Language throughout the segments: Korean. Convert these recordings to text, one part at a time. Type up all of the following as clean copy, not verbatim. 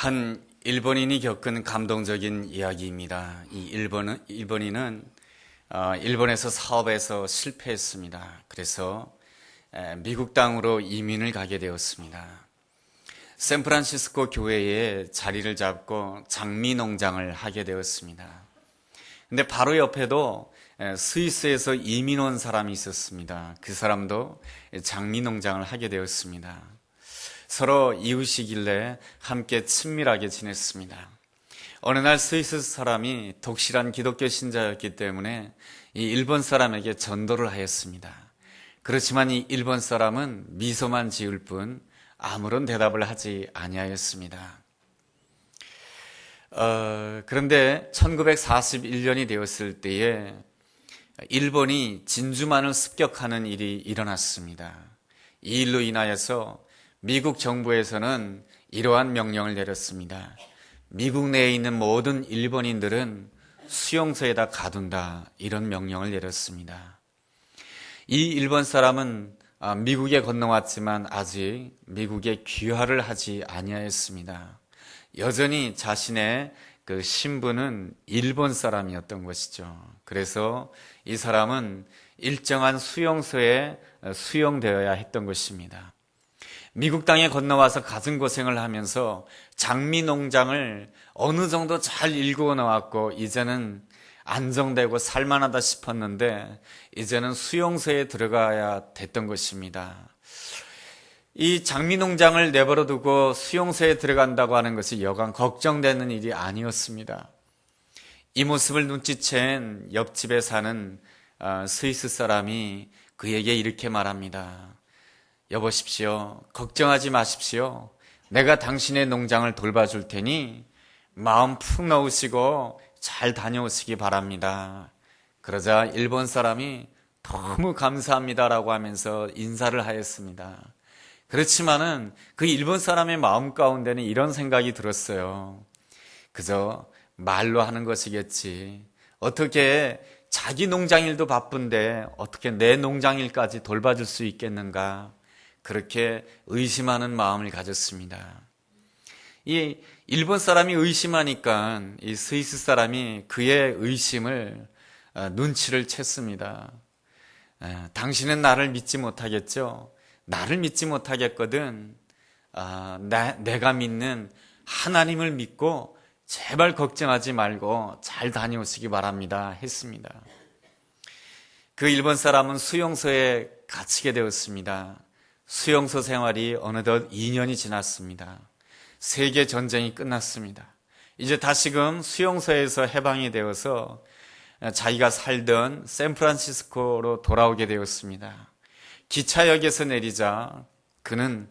한 일본인이 겪은 감동적인 이야기입니다. 이 일본인은 일본에서 사업에서 실패했습니다. 그래서 미국 땅으로 이민을 가게 되었습니다. 샌프란시스코 교회에 자리를 잡고 장미 농장을 하게 되었습니다. 근데 바로 옆에도 스위스에서 이민 온 사람이 있었습니다. 그 사람도 장미 농장을 하게 되었습니다. 서로 이웃이길래 함께 친밀하게 지냈습니다. 어느 날 스위스 사람이 독실한 기독교 신자였기 때문에 이 일본 사람에게 전도를 하였습니다. 그렇지만 이 일본 사람은 미소만 지을 뿐 아무런 대답을 하지 아니하였습니다. 그런데 1941년이 되었을 때에 일본이 진주만을 습격하는 일이 일어났습니다. 이 일로 인하여서 미국 정부에서는 이러한 명령을 내렸습니다. 미국 내에 있는 모든 일본인들은 수용소에다 가둔다, 이런 명령을 내렸습니다. 이 일본 사람은 미국에 건너왔지만 아직 미국에 귀화를 하지 아니하였습니다. 여전히 자신의 그 신분은 일본 사람이었던 것이죠. 그래서 이 사람은 일정한 수용소에 수용되어야 했던 것입니다. 미국 땅에 건너와서 가진 고생을 하면서 장미 농장을 어느 정도 잘 일구어 나왔고 이제는 안정되고 살만하다 싶었는데 이제는 수용소에 들어가야 됐던 것입니다. 이 장미 농장을 내버려 두고 수용소에 들어간다고 하는 것이 여간 걱정되는 일이 아니었습니다. 이 모습을 눈치챈 옆집에 사는 스위스 사람이 그에게 이렇게 말합니다. 여보십시오. 걱정하지 마십시오. 내가 당신의 농장을 돌봐줄 테니 마음 푹 넣으시고 잘 다녀오시기 바랍니다. 그러자 일본 사람이 너무 감사합니다라고 하면서 인사를 하였습니다. 그렇지만은 그 일본 사람의 마음 가운데는 이런 생각이 들었어요. 그저 말로 하는 것이겠지. 어떻게 자기 농장일도 바쁜데 어떻게 내 농장일까지 돌봐줄 수 있겠는가? 그렇게 의심하는 마음을 가졌습니다. 이 일본 사람이 의심하니까 이 스위스 사람이 그의 의심을 눈치를 챘습니다. 당신은 나를 믿지 못하겠죠? 나를 믿지 못하겠거든. 내가 믿는 하나님을 믿고 제발 걱정하지 말고 잘 다녀오시기 바랍니다 했습니다. 그 일본 사람은 수용소에 갇히게 되었습니다. 수용소 생활이 어느덧 2년이 지났습니다. 세계 전쟁이 끝났습니다. 이제 다시금 수용소에서 해방이 되어서 자기가 살던 샌프란시스코로 돌아오게 되었습니다. 기차역에서 내리자 그는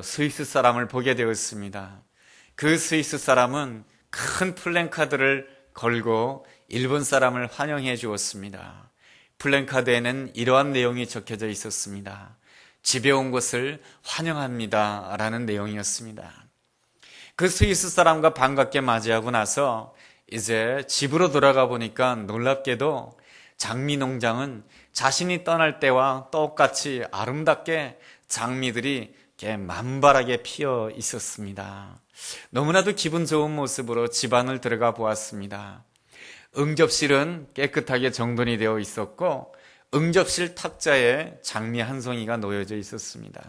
스위스 사람을 보게 되었습니다. 그 스위스 사람은 큰 플랜카드를 걸고 일본 사람을 환영해 주었습니다. 플랜카드에는 이러한 내용이 적혀져 있었습니다. 집에 온 것을 환영합니다 라는 내용이었습니다. 그 스위스 사람과 반갑게 맞이하고 나서 이제 집으로 돌아가 보니까 놀랍게도 장미 농장은 자신이 떠날 때와 똑같이 아름답게 장미들이 이렇게 만발하게 피어 있었습니다. 너무나도 기분 좋은 모습으로 집 안을 들어가 보았습니다. 응접실은 깨끗하게 정돈이 되어 있었고 응접실 탁자에 장미 한 송이가 놓여져 있었습니다.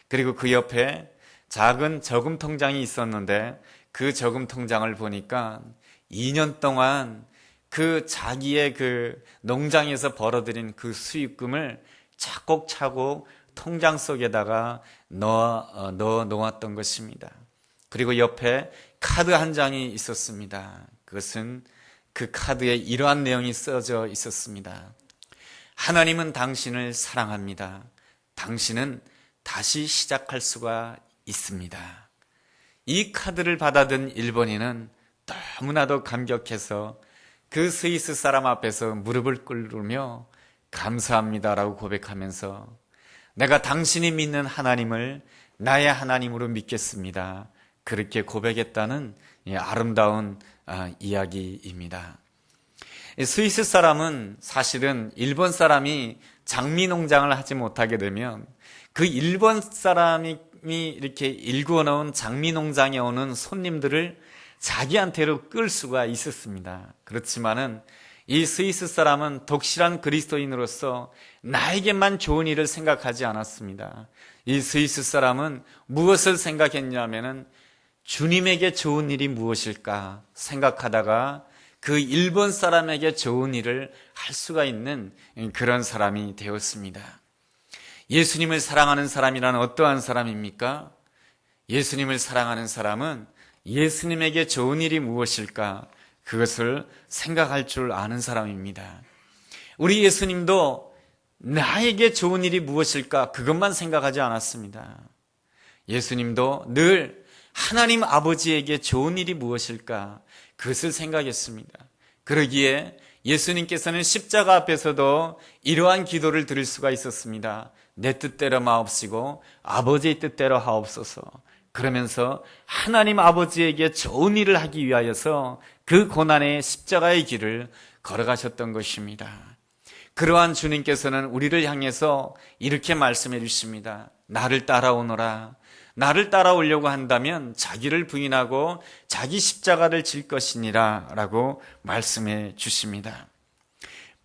그리고 그 옆에 작은 저금 통장이 있었는데 그 저금 통장을 보니까 2년 동안 그 자기의 그 농장에서 벌어들인 그 수익금을 차곡차곡 통장 속에다가 넣어 놓았던 것입니다. 그리고 옆에 카드 한 장이 있었습니다. 그것은 그 카드에 이러한 내용이 써져 있었습니다. 하나님은 당신을 사랑합니다. 당신은 다시 시작할 수가 있습니다. 이 카드를 받아든 일본인은 너무나도 감격해서 그 스위스 사람 앞에서 무릎을 꿇으며 감사합니다라고 고백하면서 내가 당신이 믿는 하나님을 나의 하나님으로 믿겠습니다. 그렇게 고백했다는 아름다운 이야기입니다. 스위스 사람은 사실은 일본 사람이 장미 농장을 하지 못하게 되면 그 일본 사람이 이렇게 일구어 놓은 장미 농장에 오는 손님들을 자기한테로 끌 수가 있었습니다. 그렇지만은 이 스위스 사람은 독실한 그리스도인으로서 나에게만 좋은 일을 생각하지 않았습니다. 이 스위스 사람은 무엇을 생각했냐면은 주님에게 좋은 일이 무엇일까 생각하다가 그 일본 사람에게 좋은 일을 할 수가 있는 그런 사람이 되었습니다. 예수님을 사랑하는 사람이란 어떠한 사람입니까? 예수님을 사랑하는 사람은 예수님에게 좋은 일이 무엇일까? 그것을 생각할 줄 아는 사람입니다. 우리 예수님도 나에게 좋은 일이 무엇일까? 그것만 생각하지 않았습니다. 예수님도 늘 하나님 아버지에게 좋은 일이 무엇일까? 그것을 생각했습니다. 그러기에 예수님께서는 십자가 앞에서도 이러한 기도를 드릴 수가 있었습니다. 내 뜻대로 마옵시고 아버지의 뜻대로 하옵소서. 그러면서 하나님 아버지에게 좋은 일을 하기 위하여서 그 고난의 십자가의 길을 걸어가셨던 것입니다. 그러한 주님께서는 우리를 향해서 이렇게 말씀해 주십니다. 나를 따라오너라. 나를 따라오려고 한다면 자기를 부인하고 자기 십자가를 질 것이니라 라고 말씀해 주십니다.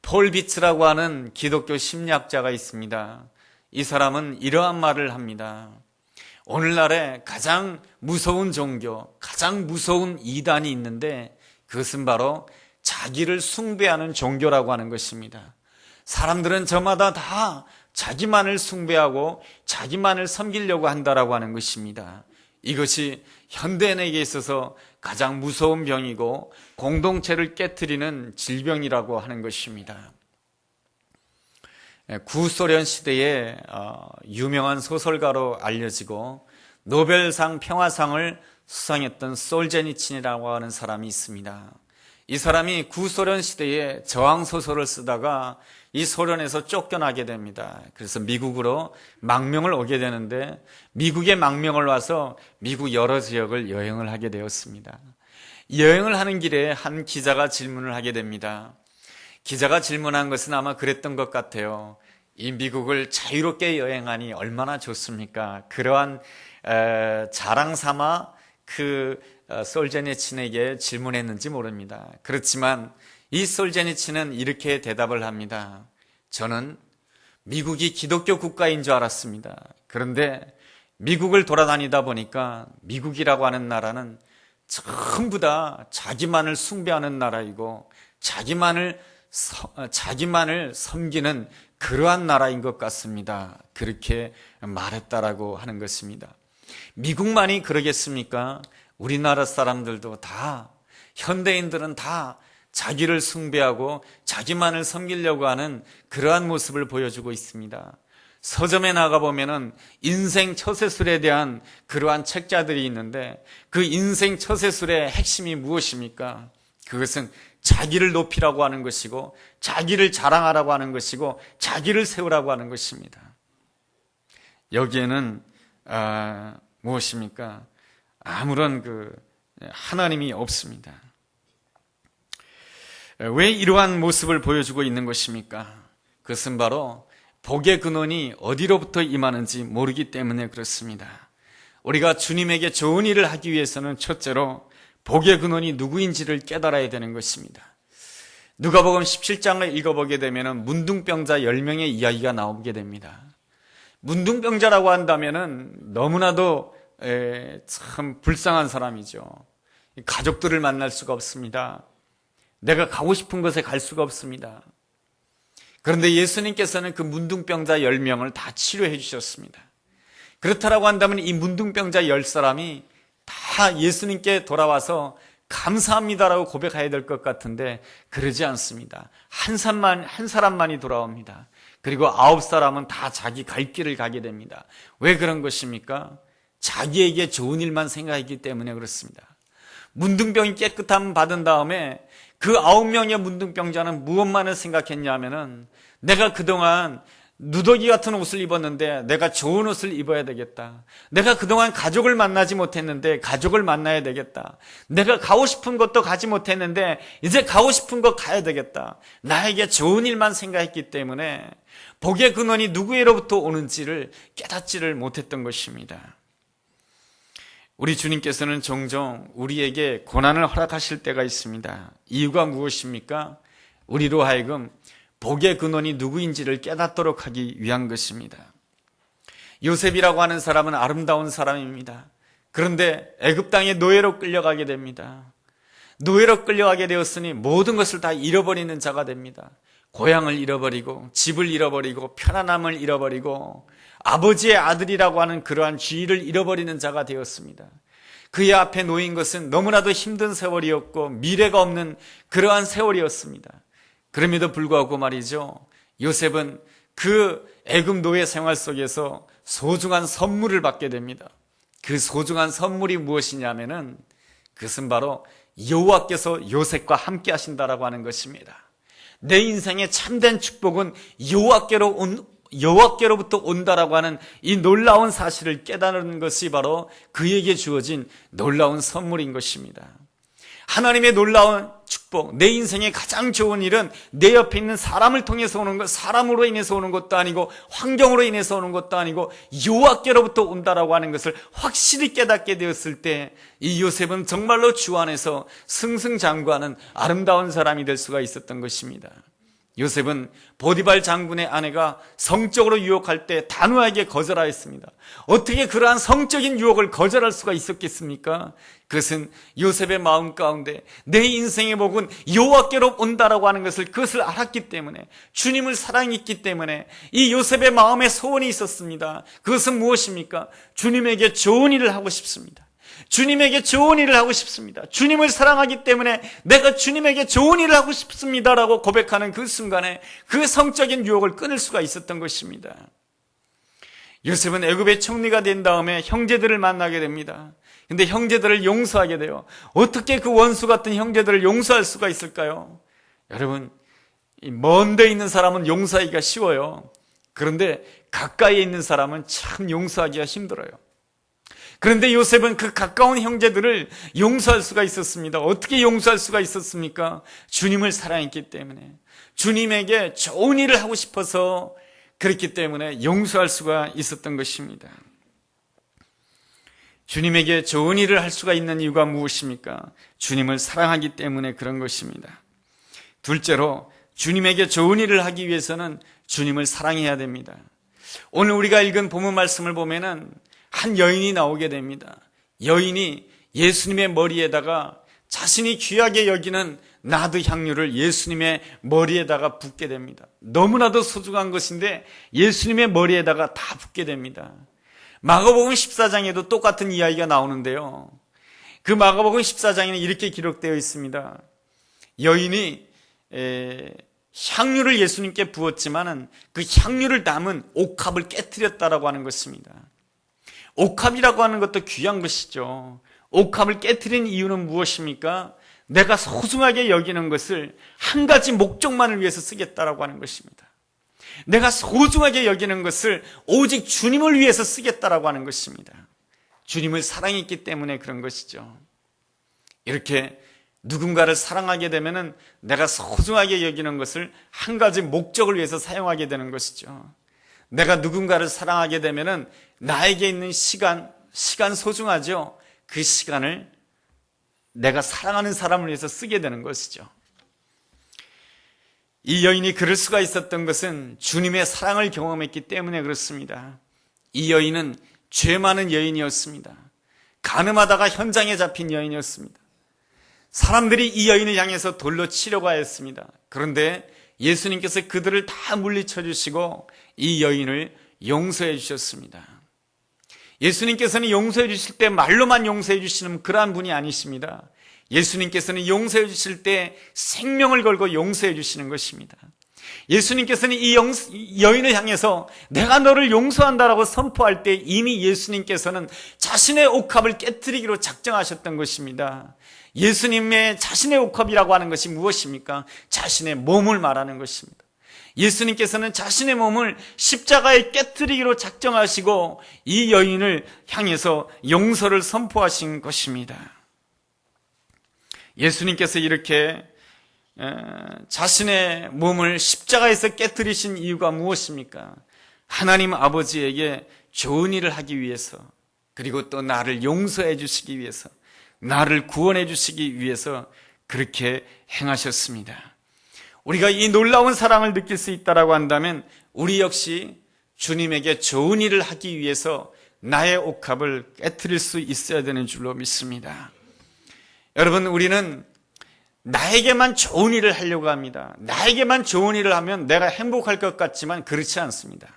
폴 비츠라고 하는 기독교 심리학자가 있습니다. 이 사람은 이러한 말을 합니다. 오늘날에 가장 무서운 종교, 가장 무서운 이단이 있는데 그것은 바로 자기를 숭배하는 종교라고 하는 것입니다. 사람들은 저마다 다 자기만을 숭배하고 자기만을 섬기려고 한다라고 하는 것입니다. 이것이 현대인에게 있어서 가장 무서운 병이고 공동체를 깨트리는 질병이라고 하는 것입니다. 구소련 시대에 유명한 소설가로 알려지고 노벨상 평화상을 수상했던 솔제니친이라고 하는 사람이 있습니다. 이 사람이 구소련 시대에 저항소설을 쓰다가 이 소련에서 쫓겨나게 됩니다. 그래서 미국으로 망명을 오게 되는데 미국에 망명을 와서 미국 여러 지역을 여행을 하게 되었습니다. 여행을 하는 길에 한 기자가 질문을 하게 됩니다. 기자가 질문한 것은 아마 그랬던 것 같아요. 이 미국을 자유롭게 여행하니 얼마나 좋습니까? 그러한 자랑 삼아 그 솔제니친에게 질문했는지 모릅니다. 그렇지만 이 솔제니친은 이렇게 대답을 합니다. 저는 미국이 기독교 국가인 줄 알았습니다. 그런데 미국을 돌아다니다 보니까 미국이라고 하는 나라는 전부 다 자기만을 숭배하는 나라이고 자기만을 섬기는 그러한 나라인 것 같습니다. 그렇게 말했다라고 하는 것입니다. 미국만이 그러겠습니까? 우리나라 사람들도 다, 현대인들은 다 자기를 숭배하고 자기만을 섬기려고 하는 그러한 모습을 보여주고 있습니다. 서점에 나가보면은 인생 처세술에 대한 그러한 책자들이 있는데 그 인생 처세술의 핵심이 무엇입니까? 그것은 자기를 높이라고 하는 것이고 자기를 자랑하라고 하는 것이고 자기를 세우라고 하는 것입니다. 여기에는 무엇입니까? 아무런 하나님이 없습니다. 왜 이러한 모습을 보여주고 있는 것입니까? 그것은 바로 복의 근원이 어디로부터 임하는지 모르기 때문에 그렇습니다. 우리가 주님에게 좋은 일을 하기 위해서는 첫째로 복의 근원이 누구인지를 깨달아야 되는 것입니다. 누가복음 17장을 읽어보게 되면 문둥병자 10명의 이야기가 나오게 됩니다. 문둥병자라고 한다면 너무나도 참 불쌍한 사람이죠. 가족들을 만날 수가 없습니다. 내가 가고 싶은 곳에 갈 수가 없습니다. 그런데 예수님께서는 그 문둥병자 10명을 다 치료해 주셨습니다. 그렇다라고 한다면 이 문둥병자 10사람이 다 예수님께 돌아와서 감사합니다라고 고백해야 될 것 같은데 그러지 않습니다. 한 사람만이 돌아옵니다. 그리고 9사람은 다 자기 갈 길을 가게 됩니다. 왜 그런 것입니까? 자기에게 좋은 일만 생각했기 때문에 그렇습니다. 문둥병이 깨끗함 받은 다음에 그 9명의 문둥병자는 무엇만을 생각했냐면은 내가 그동안 누더기 같은 옷을 입었는데 내가 좋은 옷을 입어야 되겠다. 내가 그동안 가족을 만나지 못했는데 가족을 만나야 되겠다. 내가 가고 싶은 곳도 가지 못했는데 이제 가고 싶은 곳 가야 되겠다. 나에게 좋은 일만 생각했기 때문에 복의 근원이 누구로부터 오는지를 깨닫지를 못했던 것입니다. 우리 주님께서는 종종 우리에게 고난을 허락하실 때가 있습니다. 이유가 무엇입니까? 우리로 하여금 복의 근원이 누구인지를 깨닫도록 하기 위한 것입니다. 요셉이라고 하는 사람은 아름다운 사람입니다. 그런데 애굽 땅에 노예로 끌려가게 됩니다. 노예로 끌려가게 되었으니 모든 것을 다 잃어버리는 자가 됩니다. 고향을 잃어버리고 집을 잃어버리고 편안함을 잃어버리고 아버지의 아들이라고 하는 그러한 지위를 잃어버리는 자가 되었습니다. 그의 앞에 놓인 것은 너무나도 힘든 세월이었고 미래가 없는 그러한 세월이었습니다. 그럼에도 불구하고 말이죠, 요셉은 그 애굽 노예 생활 속에서 소중한 선물을 받게 됩니다. 그 소중한 선물이 무엇이냐면은 그것은 바로 여호와께서 요셉과 함께 하신다라고 하는 것입니다. 내 인생의 참된 축복은 여호와께로부터 온다라고 하는 이 놀라운 사실을 깨달은 것이 바로 그에게 주어진 놀라운 선물인 것입니다. 하나님의 놀라운 축복, 내 인생의 가장 좋은 일은 내 옆에 있는 사람을 통해서 오는 것, 사람으로 인해서 오는 것도 아니고 환경으로 인해서 오는 것도 아니고 여호와께로부터 온다라고 하는 것을 확실히 깨닫게 되었을 때 이 요셉은 정말로 주 안에서 승승장구하는 아름다운 사람이 될 수가 있었던 것입니다. 요셉은 보디발 장군의 아내가 성적으로 유혹할 때 단호하게 거절하였습니다. 어떻게 그러한 성적인 유혹을 거절할 수가 있었겠습니까? 그것은 요셉의 마음 가운데 내 인생의 복은 여호와께로 온다라고 하는 것을 그것을 알았기 때문에, 주님을 사랑했기 때문에 이 요셉의 마음에 소원이 있었습니다. 그것은 무엇입니까? 주님에게 좋은 일을 하고 싶습니다. 주님에게 좋은 일을 하고 싶습니다. 주님을 사랑하기 때문에 내가 주님에게 좋은 일을 하고 싶습니다라고 고백하는 그 순간에 그 성적인 유혹을 끊을 수가 있었던 것입니다. 요셉은 애굽의 총리가 된 다음에 형제들을 만나게 됩니다. 근데 형제들을 용서하게 돼요. 어떻게 그 원수 같은 형제들을 용서할 수가 있을까요? 여러분, 먼 데 있는 사람은 용서하기가 쉬워요. 그런데 가까이에 있는 사람은 참 용서하기가 힘들어요. 그런데 요셉은 그 가까운 형제들을 용서할 수가 있었습니다. 어떻게 용서할 수가 있었습니까? 주님을 사랑했기 때문에, 주님에게 좋은 일을 하고 싶어서 그렇기 때문에 용서할 수가 있었던 것입니다. 주님에게 좋은 일을 할 수가 있는 이유가 무엇입니까? 주님을 사랑하기 때문에 그런 것입니다. 둘째로, 주님에게 좋은 일을 하기 위해서는 주님을 사랑해야 됩니다. 오늘 우리가 읽은 본문 말씀을 보면은 한 여인이 나오게 됩니다. 여인이 예수님의 머리에다가 자신이 귀하게 여기는 나드 향유를 예수님의 머리에다가 붓게 됩니다. 너무나도 소중한 것인데 예수님의 머리에다가 다 붓게 됩니다. 마가복음 14장에도 똑같은 이야기가 나오는데요. 그 마가복음 14장에는 이렇게 기록되어 있습니다. 여인이 향유를 예수님께 부었지만은 그 향유를 담은 옥합을 깨뜨렸다라고 하는 것입니다. 옥합이라고 하는 것도 귀한 것이죠. 옥합을 깨뜨린 이유는 무엇입니까? 내가 소중하게 여기는 것을 한 가지 목적만을 위해서 쓰겠다라고 하는 것입니다. 내가 소중하게 여기는 것을 오직 주님을 위해서 쓰겠다라고 하는 것입니다. 주님을 사랑했기 때문에 그런 것이죠. 이렇게 누군가를 사랑하게 되면은 내가 소중하게 여기는 것을 한 가지 목적을 위해서 사용하게 되는 것이죠. 내가 누군가를 사랑하게 되면은 나에게 있는 시간 소중하죠. 그 시간을 내가 사랑하는 사람을 위해서 쓰게 되는 것이죠. 이 여인이 그럴 수가 있었던 것은 주님의 사랑을 경험했기 때문에 그렇습니다. 이 여인은 죄 많은 여인이었습니다. 간음하다가 현장에 잡힌 여인이었습니다. 사람들이 이 여인을 향해서 돌로 치려고 하였습니다. 그런데 예수님께서 그들을 다 물리쳐 주시고 이 여인을 용서해 주셨습니다. 예수님께서는 용서해 주실 때 말로만 용서해 주시는 그러한 분이 아니십니다. 예수님께서는 용서해 주실 때 생명을 걸고 용서해 주시는 것입니다. 예수님께서는 이 여인을 향해서 내가 너를 용서한다라고 선포할 때 이미 예수님께서는 자신의 옥합을 깨뜨리기로 작정하셨던 것입니다. 예수님의 자신의 옥합이라고 하는 것이 무엇입니까? 자신의 몸을 말하는 것입니다. 예수님께서는 자신의 몸을 십자가에 깨뜨리기로 작정하시고 이 여인을 향해서 용서를 선포하신 것입니다. 예수님께서 이렇게 자신의 몸을 십자가에서 깨뜨리신 이유가 무엇입니까? 하나님 아버지에게 좋은 일을 하기 위해서, 그리고 또 나를 용서해 주시기 위해서, 나를 구원해 주시기 위해서 그렇게 행하셨습니다. 우리가 이 놀라운 사랑을 느낄 수 있다고 한다면 우리 역시 주님에게 좋은 일을 하기 위해서 나의 옥합을 깨트릴 수 있어야 되는 줄로 믿습니다. 여러분, 우리는 나에게만 좋은 일을 하려고 합니다. 나에게만 좋은 일을 하면 내가 행복할 것 같지만 그렇지 않습니다.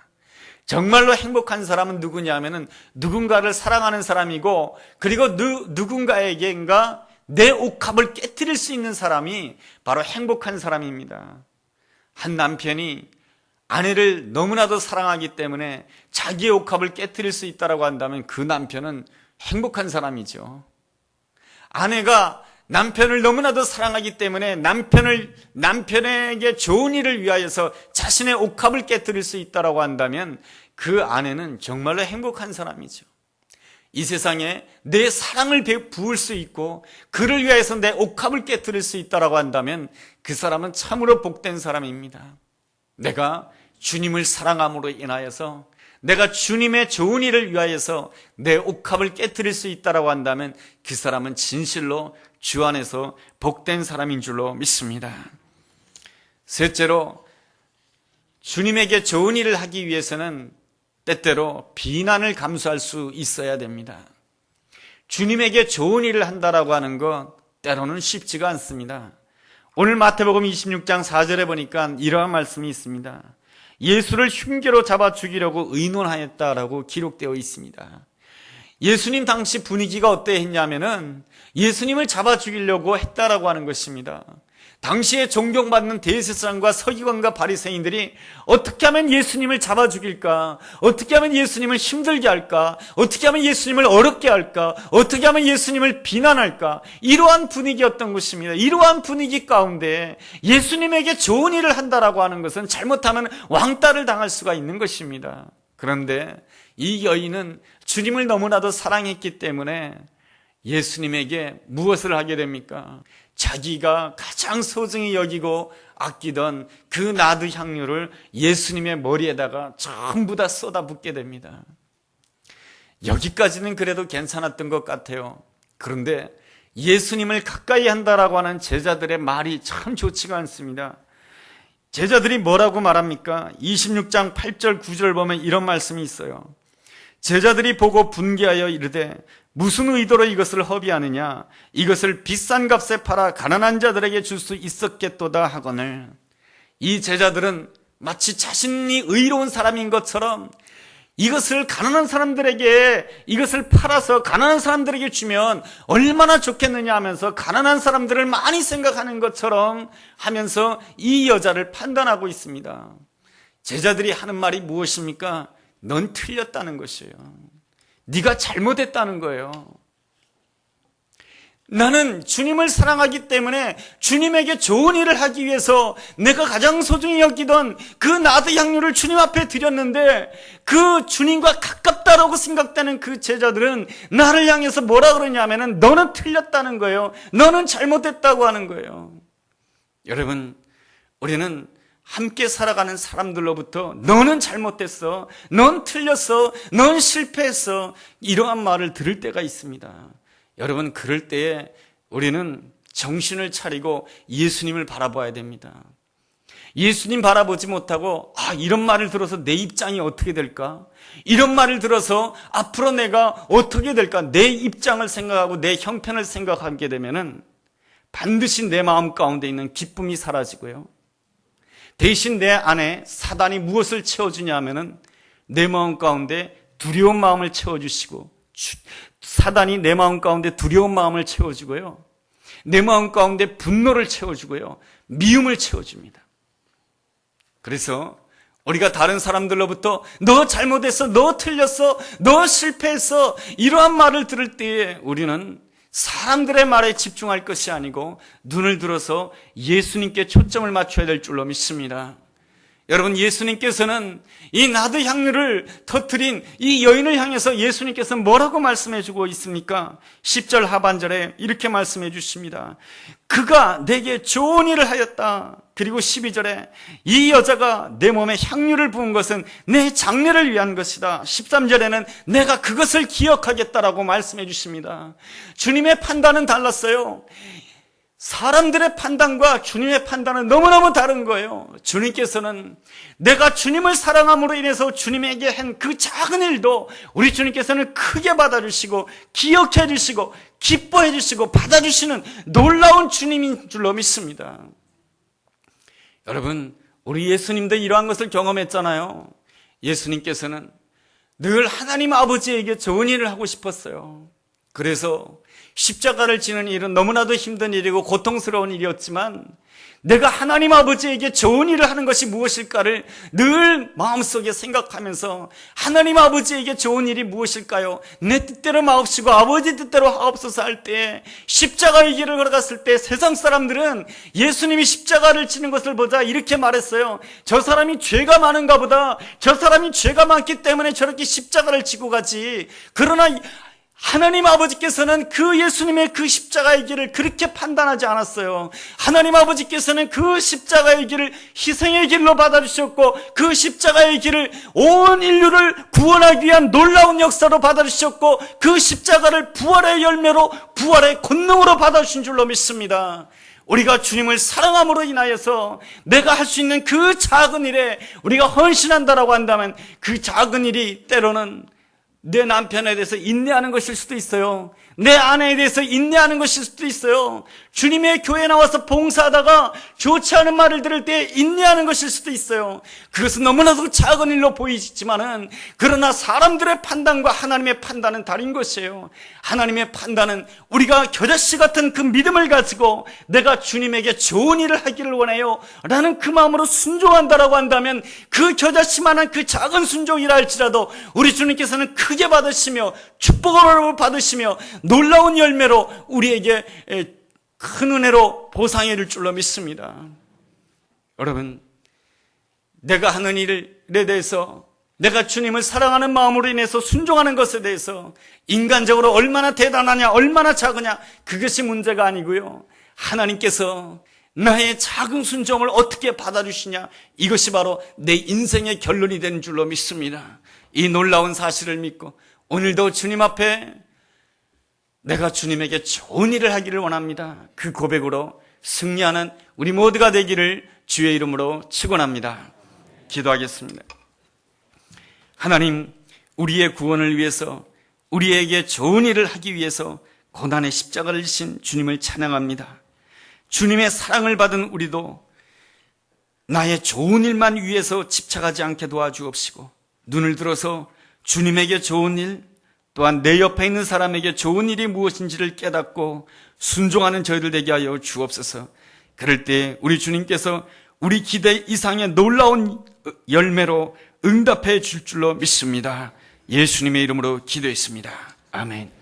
정말로 행복한 사람은 누구냐 하면은 누군가를 사랑하는 사람이고, 그리고 누군가에게인가 내 옥합을 깨트릴 수 있는 사람이 바로 행복한 사람입니다. 한 남편이 아내를 너무나도 사랑하기 때문에 자기의 옥합을 깨트릴 수 있다고 한다면 그 남편은 행복한 사람이죠. 아내가 남편을 너무나도 사랑하기 때문에 남편에게 좋은 일을 위하여서 자신의 옥합을 깨트릴 수 있다고 한다면 그 아내는 정말로 행복한 사람이죠. 이 세상에 내 사랑을 부을 수 있고 그를 위해서 내 옥합을 깨트릴 수 있다고 한다면 그 사람은 참으로 복된 사람입니다. 내가 주님을 사랑함으로 인하여서, 내가 주님의 좋은 일을 위하여서 내 옥합을 깨트릴 수 있다고 한다면 그 사람은 진실로 주 안에서 복된 사람인 줄로 믿습니다. 셋째로, 주님에게 좋은 일을 하기 위해서는 때때로 비난을 감수할 수 있어야 됩니다. 주님에게 좋은 일을 한다라고 하는 것 때로는 쉽지가 않습니다. 오늘 마태복음 26장 4절에 보니까 이러한 말씀이 있습니다. 예수를 흉계로 잡아 죽이려고 의논하였다라고 기록되어 있습니다. 예수님 당시 분위기가 어떠했냐면은 예수님을 잡아 죽이려고 했다라고 하는 것입니다. 당시에 존경받는 대제사장과 서기관과 바리새인들이 어떻게 하면 예수님을 잡아 죽일까? 어떻게 하면 예수님을 힘들게 할까? 어떻게 하면 예수님을 어렵게 할까? 어떻게 하면 예수님을 비난할까? 이러한 분위기였던 것입니다. 이러한 분위기 가운데 예수님에게 좋은 일을 한다라고 하는 것은 잘못하면 왕따를 당할 수가 있는 것입니다. 그런데 이 여인은 주님을 너무나도 사랑했기 때문에 예수님에게 무엇을 하게 됩니까? 자기가 가장 소중히 여기고 아끼던 그 나드 향유를 예수님의 머리에다가 전부 다 쏟아붓게 됩니다. 여기까지는 그래도 괜찮았던 것 같아요. 그런데 예수님을 가까이 한다라고 하는 제자들의 말이 참 좋지가 않습니다. 제자들이 뭐라고 말합니까? 26장 8절 9절 보면 이런 말씀이 있어요. 제자들이 보고 분개하여 이르되 무슨 의도로 이것을 허비하느냐? 이것을 비싼 값에 팔아 가난한 자들에게 줄 수 있었겠도다 하거늘. 이 제자들은 마치 자신이 의로운 사람인 것처럼 이것을 가난한 사람들에게, 이것을 팔아서 가난한 사람들에게 주면 얼마나 좋겠느냐 하면서 가난한 사람들을 많이 생각하는 것처럼 하면서 이 여자를 판단하고 있습니다. 제자들이 하는 말이 무엇입니까? 넌 틀렸다는 것이에요. 네가 잘못했다는 거예요. 나는 주님을 사랑하기 때문에 주님에게 좋은 일을 하기 위해서 내가 가장 소중히 여기던 그 나드 향유를 주님 앞에 드렸는데 그 주님과 가깝다라고 생각되는 그 제자들은 나를 향해서 뭐라 그러냐면은 너는 틀렸다는 거예요. 너는 잘못했다고 하는 거예요. 여러분, 우리는 함께 살아가는 사람들로부터 너는 잘못됐어, 넌 틀렸어, 넌 실패했어, 이러한 말을 들을 때가 있습니다. 여러분, 그럴 때에 우리는 정신을 차리고 예수님을 바라봐야 됩니다. 예수님 바라보지 못하고 이런 말을 들어서 내 입장이 어떻게 될까? 이런 말을 들어서 앞으로 내가 어떻게 될까? 내 입장을 생각하고 내 형편을 생각하게 되면은 반드시 내 마음 가운데 있는 기쁨이 사라지고요. 대신 내 안에 사단이 무엇을 채워주냐 하면은 내 마음 가운데 두려운 마음을 채워주시고, 사단이 내 마음 가운데 두려운 마음을 채워주고요, 내 마음 가운데 분노를 채워주고요, 미움을 채워줍니다. 그래서 우리가 다른 사람들로부터 너 잘못했어, 너 틀렸어, 너 실패했어, 이러한 말을 들을 때에 우리는 사람들의 말에 집중할 것이 아니고 눈을 들어서 예수님께 초점을 맞춰야 될 줄로 믿습니다. 여러분, 예수님께서는 이 나드 향유를 터뜨린 이 여인을 향해서 예수님께서 뭐라고 말씀해 주고 있습니까? 10절 하반절에 이렇게 말씀해 주십니다. 그가 내게 좋은 일을 하였다. 그리고 12절에 이 여자가 내 몸에 향유를 부은 것은 내 장례를 위한 것이다. 13절에는 내가 그것을 기억하겠다라고 말씀해 주십니다. 주님의 판단은 달랐어요. 사람들의 판단과 주님의 판단은 너무너무 다른 거예요. 주님께서는 내가 주님을 사랑함으로 인해서 주님에게 한 그 작은 일도 우리 주님께서는 크게 받아주시고 기억해 주시고 기뻐해 주시고 받아주시는 놀라운 주님인 줄로 믿습니다. 여러분, 우리 예수님도 이러한 것을 경험했잖아요. 예수님께서는 늘 하나님 아버지에게 좋은 일을 하고 싶었어요. 그래서 십자가를 지는 일은 너무나도 힘든 일이고 고통스러운 일이었지만 내가 하나님 아버지에게 좋은 일을 하는 것이 무엇일까를 늘 마음속에 생각하면서 하나님 아버지에게 좋은 일이 무엇일까요? 내 뜻대로 마옵시고 아버지 뜻대로 하옵소서 할 때 십자가의 길을 걸어갔을 때 세상 사람들은 예수님이 십자가를 지는 것을 보자 이렇게 말했어요. 저 사람이 죄가 많은가 보다. 저 사람이 죄가 많기 때문에 저렇게 십자가를 지고 가지. 그러나 하나님 아버지께서는 그 예수님의 그 십자가의 길을 그렇게 판단하지 않았어요. 하나님 아버지께서는 그 십자가의 길을 희생의 길로 받아주셨고 그 십자가의 길을 온 인류를 구원하기 위한 놀라운 역사로 받아주셨고 그 십자가를 부활의 열매로 부활의 권능으로 받아주신 줄로 믿습니다. 우리가 주님을 사랑함으로 인하여서 내가 할 수 있는 그 작은 일에 우리가 헌신한다라고 한다면 그 작은 일이 때로는 내 남편에 대해서 인내하는 것일 수도 있어요. 내 아내에 대해서 인내하는 것일 수도 있어요. 주님의 교회에 나와서 봉사하다가 좋지 않은 말을 들을 때 인내하는 것일 수도 있어요. 그것은 너무나도 작은 일로 보이지만은 그러나 사람들의 판단과 하나님의 판단은 다른 것이에요. 하나님의 판단은 우리가 겨자씨 같은 그 믿음을 가지고 내가 주님에게 좋은 일을 하기를 원해요 라는 그 마음으로 순종한다라고 한다면 그 겨자씨만한 그 작은 순종이라 할지라도 우리 주님께서는 크게 받으시며 축복을 받으시며 놀라운 열매로 우리에게 큰 은혜로 보상해 줄 줄로 믿습니다. 여러분, 내가 하는 일에 대해서 내가 주님을 사랑하는 마음으로 인해서 순종하는 것에 대해서 인간적으로 얼마나 대단하냐 얼마나 작으냐 그것이 문제가 아니고요. 하나님께서 나의 작은 순종을 어떻게 받아주시냐 이것이 바로 내 인생의 결론이 되는 줄로 믿습니다. 이 놀라운 사실을 믿고 오늘도 주님 앞에 내가 주님에게 좋은 일을 하기를 원합니다. 그 고백으로 승리하는 우리 모두가 되기를 주의 이름으로 축원합니다. 기도하겠습니다. 하나님, 우리의 구원을 위해서 우리에게 좋은 일을 하기 위해서 고난의 십자가를 지신 주님을 찬양합니다. 주님의 사랑을 받은 우리도 나의 좋은 일만 위해서 집착하지 않게 도와주옵시고 눈을 들어서 주님에게 좋은 일 또한 내 옆에 있는 사람에게 좋은 일이 무엇인지를 깨닫고 순종하는 저희들 되게 하여 주옵소서. 그럴 때 우리 주님께서 우리 기대 이상의 놀라운 열매로 응답해 줄 줄로 믿습니다. 예수님의 이름으로 기도했습니다. 아멘.